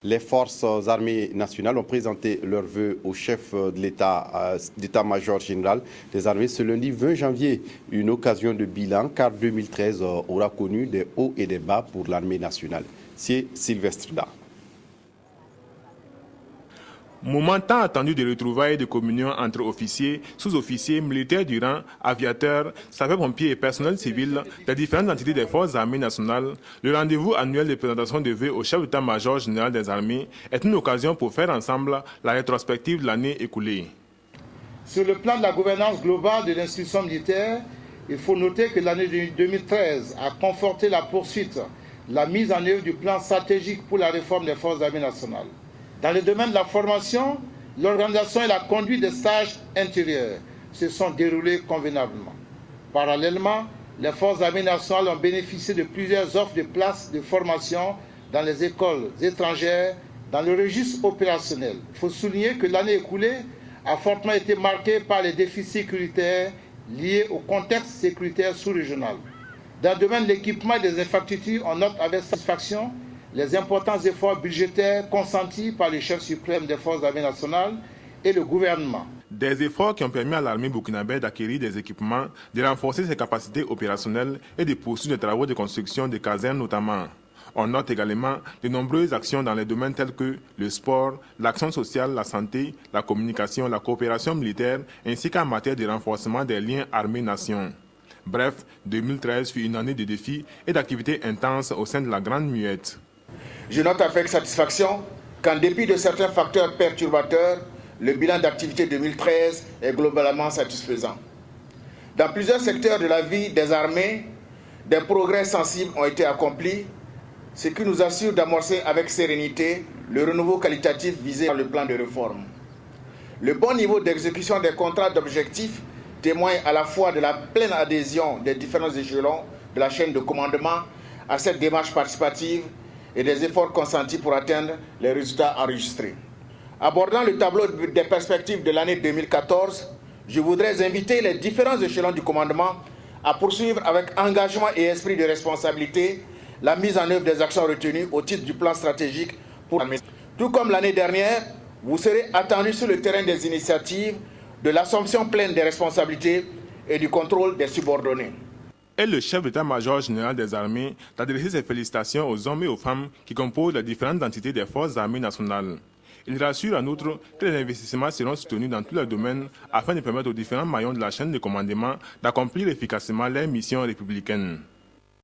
Les forces armées nationales ont présenté leurs vœux au chef de l'État, d'état-major général des armées ce lundi 20 janvier. Une occasion de bilan car 2013 aura connu des hauts et des bas pour l'armée nationale. C'est Sylvestre Da. Moment tant attendu de retrouvailles et de communion entre officiers, sous-officiers, militaires du rang, aviateurs, sapeurs-pompiers et personnels civils des différentes entités des forces armées nationales, le rendez-vous annuel de présentation de vœux au chef d'état-major général des armées est une occasion pour faire ensemble la rétrospective de l'année écoulée. Sur le plan de la gouvernance globale de l'institution militaire, il faut noter que l'année 2013 a conforté la poursuite, la mise en œuvre du plan stratégique pour la réforme des forces armées nationales. Dans le domaine de la formation, l'organisation et la conduite des stages intérieurs se sont déroulés convenablement. Parallèlement, les forces armées nationales ont bénéficié de plusieurs offres de places de formation dans les écoles étrangères, dans le registre opérationnel. Il faut souligner que l'année écoulée a fortement été marquée par les défis sécuritaires liés au contexte sécuritaire sous-régional. Dans le domaine de l'équipement et des infrastructures, on note avec satisfaction les importants efforts budgétaires consentis par le chef suprême des forces armées nationales et le gouvernement. Des efforts qui ont permis à l'armée burkinabé d'acquérir des équipements, de renforcer ses capacités opérationnelles et de poursuivre les travaux de construction de casernes notamment. On note également de nombreuses actions dans les domaines tels que le sport, l'action sociale, la santé, la communication, la coopération militaire, ainsi qu'en matière de renforcement des liens armées-nation. Bref, 2013 fut une année de défis et d'activités intenses au sein de la Grande Muette. Je note avec satisfaction qu'en dépit de certains facteurs perturbateurs, le bilan d'activité 2013 est globalement satisfaisant. Dans plusieurs secteurs de la vie des armées, des progrès sensibles ont été accomplis, ce qui nous assure d'amorcer avec sérénité le renouveau qualitatif visé par le plan de réforme. Le bon niveau d'exécution des contrats d'objectifs témoigne à la fois de la pleine adhésion des différents échelons de la chaîne de commandement à cette démarche participative et des efforts consentis pour atteindre les résultats enregistrés. Abordant le tableau des perspectives de l'année 2014, je voudrais inviter les différents échelons du commandement à poursuivre avec engagement et esprit de responsabilité la mise en œuvre des actions retenues au titre du plan stratégique pour l'armée. Tout comme l'année dernière, vous serez attendus sur le terrain des initiatives, de l'assomption pleine des responsabilités et du contrôle des subordonnés. Et le chef d'état-major général des armées d'adresser ses félicitations aux hommes et aux femmes qui composent les différentes entités des forces armées nationales. Il rassure en outre que les investissements seront soutenus dans tous les domaines afin de permettre aux différents maillons de la chaîne de commandement d'accomplir efficacement leurs missions républicaines.